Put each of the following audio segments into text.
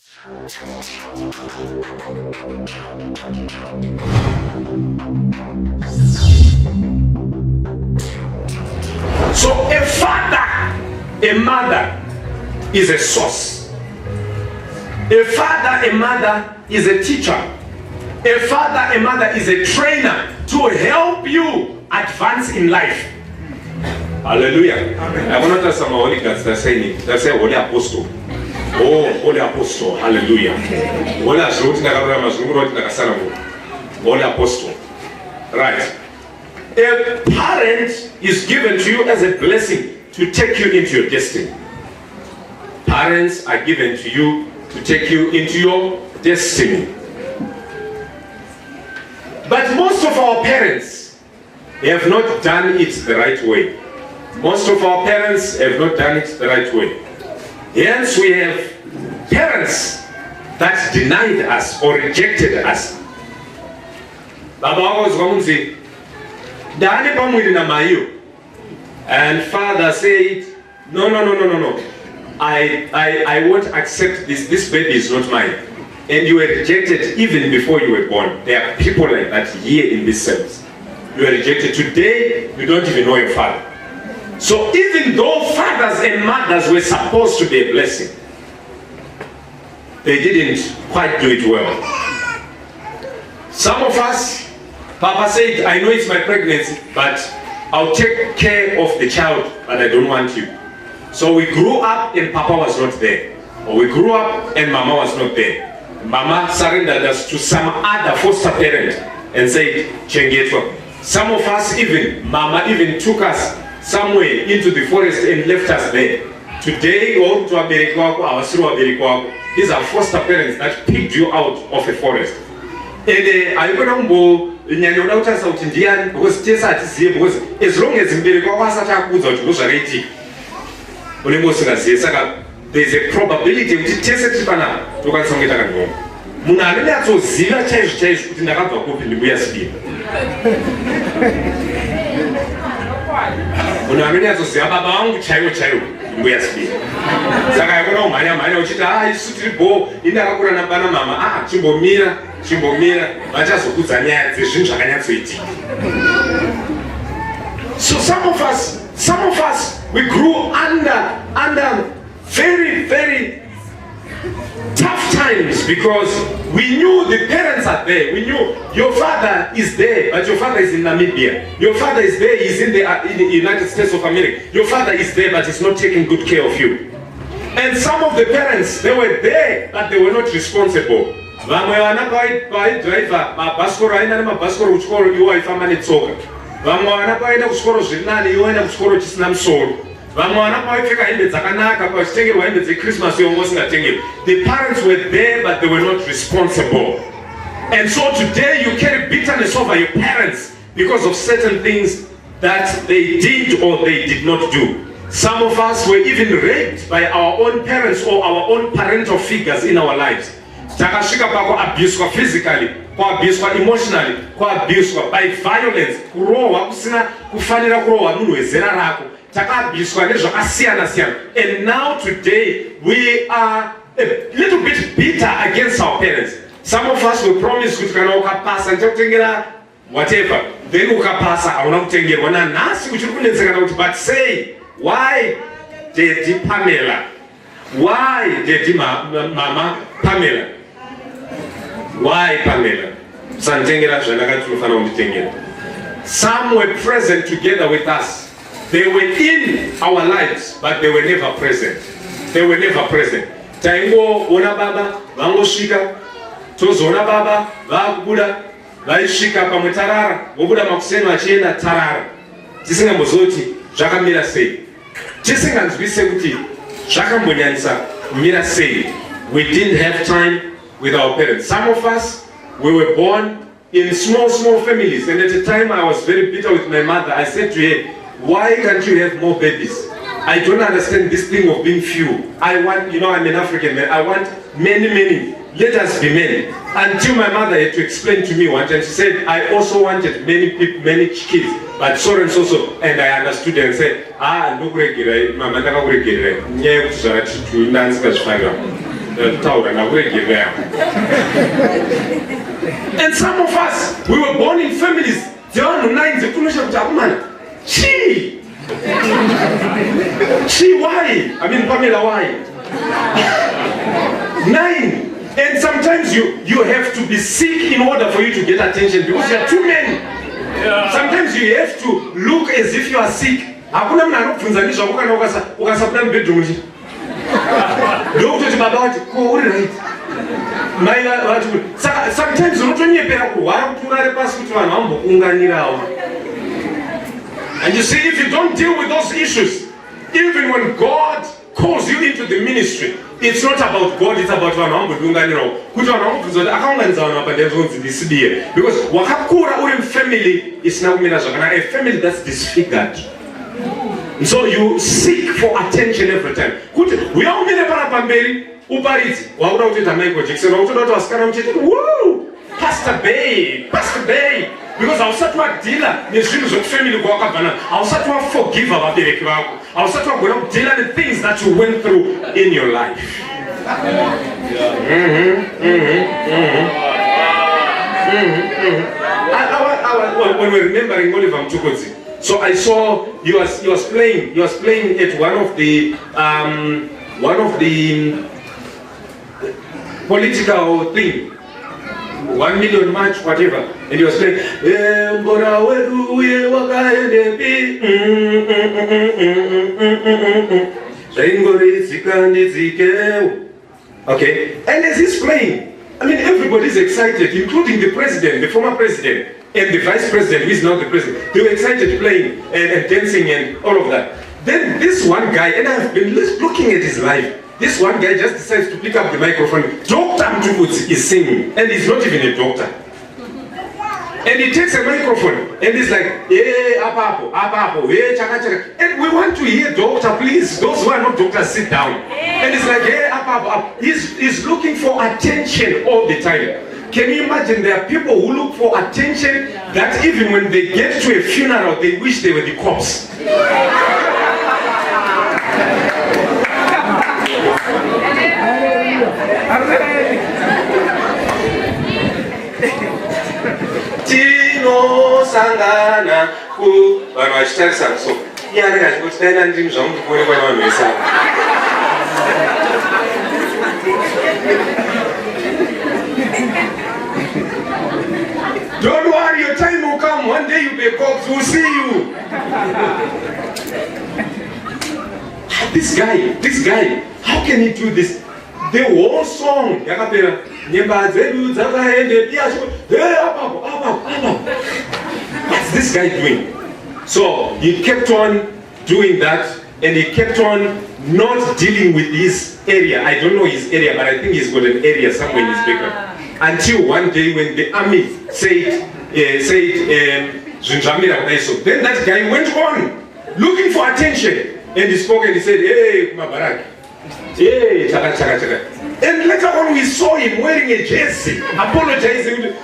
So a father, a mother is a source. A father, a mother is a teacher. A father, a mother is a trainer to help you advance in life. Hallelujah. Amen. I want to tell some holy guys that say holy apostle. Oh, holy apostle. Hallelujah. Holy apostle. Right. A parent is given to you as a blessing to take you into your destiny. Parents are given to you to take you into your destiny. But most of our parents have not done it the right way. Most of our parents have not done it the right way. Hence we have parents that denied us or rejected us. And father said, no. I won't accept this. This baby is not mine. And you were rejected even before you were born. There are people like that here in this service. You were rejected. Today, you don't even know your father. So even though fathers and mothers were supposed to be a blessing, they didn't quite do it well. Some of us, Papa said, I know it's my pregnancy, but I'll take care of the child, but I don't want you. So we grew up and Papa was not there. Or we grew up and Mama was not there. Mama surrendered us to some other foster parent and said, Chengetwa. Some of us even, Mama even took us somewhere into the forest and left us there. Today, these are foster parents that picked you out of a forest. And I don't know because as long as there's a probability So some of us, we grew under very, very tough times because we knew the parents are there. We knew your father is there, but your father is in Namibia. Your father is there, he's in the United States of America. Your father is there, but he's not taking good care of you. And some of the parents, they were there, but they were not responsible. The parents were there, but they were not responsible. And so today you carry bitterness over your parents because of certain things that they did or they did not do. Some of us were even raped by our own parents or our own parental figures in our lives. Abused physically, abused emotionally, abused by violence, and now today we are a little bit bitter against our parents. Some of us will promise whatever, then but say, why did Pamela? Why did Mama Pamela? Why Pamela? Some were present together with us. They were in our lives, but they were never present. They were never present. Taingo ona baba, vango shika, tozona baba, vakubuda, vaishika pamutarara, vobuda makuseno achienda tarara. Tisinga mozoti, zvakamira sei. Tisinga nzvise kuti, zvakambonyanisa kumira sei. We didn't have time with our parents. Some of us, we were born in small families. And at the time I was very bitter with my mother. I said to her, why can't you have more babies? I don't understand this thing of being few. I want, I'm an African man. I want many. Let us be many. Until my mother had to explain to me one time. She said, I also wanted many people, many kids, but so and so. And I understood and said, And some of us, we were born in families. Chi. Why? I mean, Pamela, why? 9. And sometimes you have to be sick in order for you to get attention because you are too many. Yeah. Sometimes you have to look as if you are sick. Sometimes and you see, if you don't deal with those issues, even when God calls you into the ministry, it's not about God, it's about because wakakura uri family is now a family that's disfigured. So you seek for attention every time. We are woo! Pastor Bay. Because I was such a dealer, the dreams of family go up and I was such a forgiver about the I was such a dealer the things that you went through in your life. When we're remembering Oliver Mchukozi, so I saw he was playing at one of the political thing. 1 million march, whatever, and he was playing. Okay, and as he's playing, I mean, everybody's excited, including the president, the former president, and the vice president, who is now the president. They were excited playing and dancing and all of that. Then this one guy, and I've been looking at his life. This one guy just decides to pick up the microphone. Dr. Mchukozi is singing, and he's not even a doctor. And he takes a microphone, and he's like, yeah, apapo, yeah, chaka chaka. And we want to hear doctor, please. Those who are not doctors, sit down. And he's like, yeah, apapo. He's looking for attention all the time. Can you imagine there are people who look for attention that even when they get to a funeral, they wish they were the corpse. Tino sangana ku vanhu so iani kachikuti daina ndimi zvamuti kuonekwa nevanhu vese. Don't worry, your time will come. One day you'll be a corpse. We'll see you. This guy, how can he do this? The whole song, what's this guy doing? So he kept on doing that, and he kept on not dealing with his area. I don't know his area, but I think he's got an area somewhere in his background. Until one day when the army said, then that guy went on looking for attention, and he spoke and he said, hey, Mabarak. Hey, chaka chaka chaka. And later on we saw him wearing a jersey, apologizing.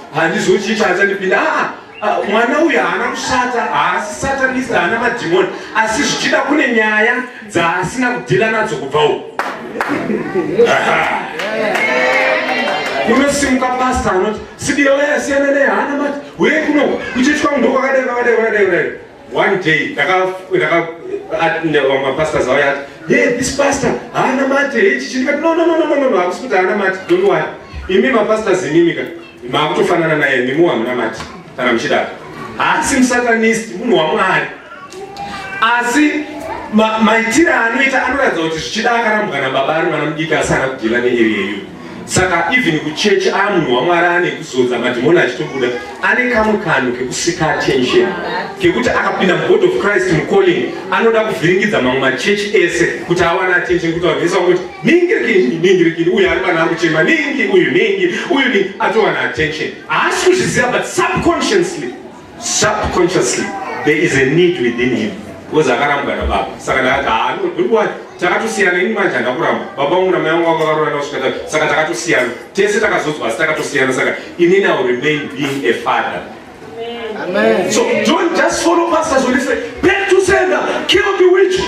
Mwana uyu haana kushata, haasi satanista, haana madhimoni, asi zvichida kune nyaya dzaasina kudhila nadzo kubva uko. Kunosimuka pastor anoti sidiyoya siyana naye haana mati, uye kuno kuchiitwa munhu wakadai. One day mapastors auya ati, hey, this pastor haana mati, ndikati no, hakusi kuti haana mati, don't worry. Imi mapastors inimika maakutofanana naye, nemi hamuna mati. Kana mchidaka. Asi msatanist, munhu waMwari. Asi maitira anoita anoratidza kuti zvichidaka rambwana baba ari mwana mudiki asana kudhila nearea iyo. Saka even kuchechi munhu waMwari ane kuzodza madhimoni achitobuda, ane kamukano kekusika attention. Kekuti akapinda mubody of Christ mucalling, anoda kuvhiringidza mamwe machechi ese kuti awane attention, kuti vabvisa kuti ningirikini, uyu ari pana kuchema, ningi, uyu ningi, uyu ni atowana attention. Haasi kuzviziva, but subconsciously, there is a need within him. Because akarambwa nababa. Saka ndakati, no, takatosiyana ini manje ndakuramba. Baba wangu na mai wangu vakarora kusvika saka takatosiyana. Tese takazodzwa asi takatosiyana, saka inini I will remain being a father. Amen. So don't just follow pastors when they say, back to sender, kill the witch,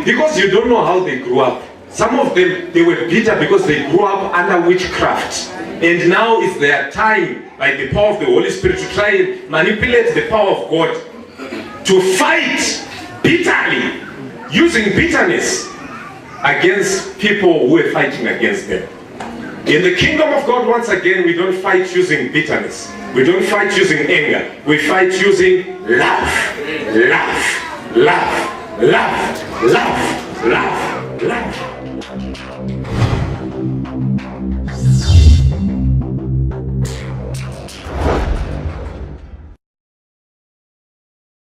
because you don't know how they grew up. Some of them, they were bitter because they grew up under witchcraft. And now it's their time, like the power of the Holy Spirit, to try and manipulate the power of God to fight bitterly, using bitterness against people who are fighting against them. In the kingdom of God, once again, we don't fight using bitterness. We don't fight using anger. We fight using love. Love. Love. Love. Love. Love. Love.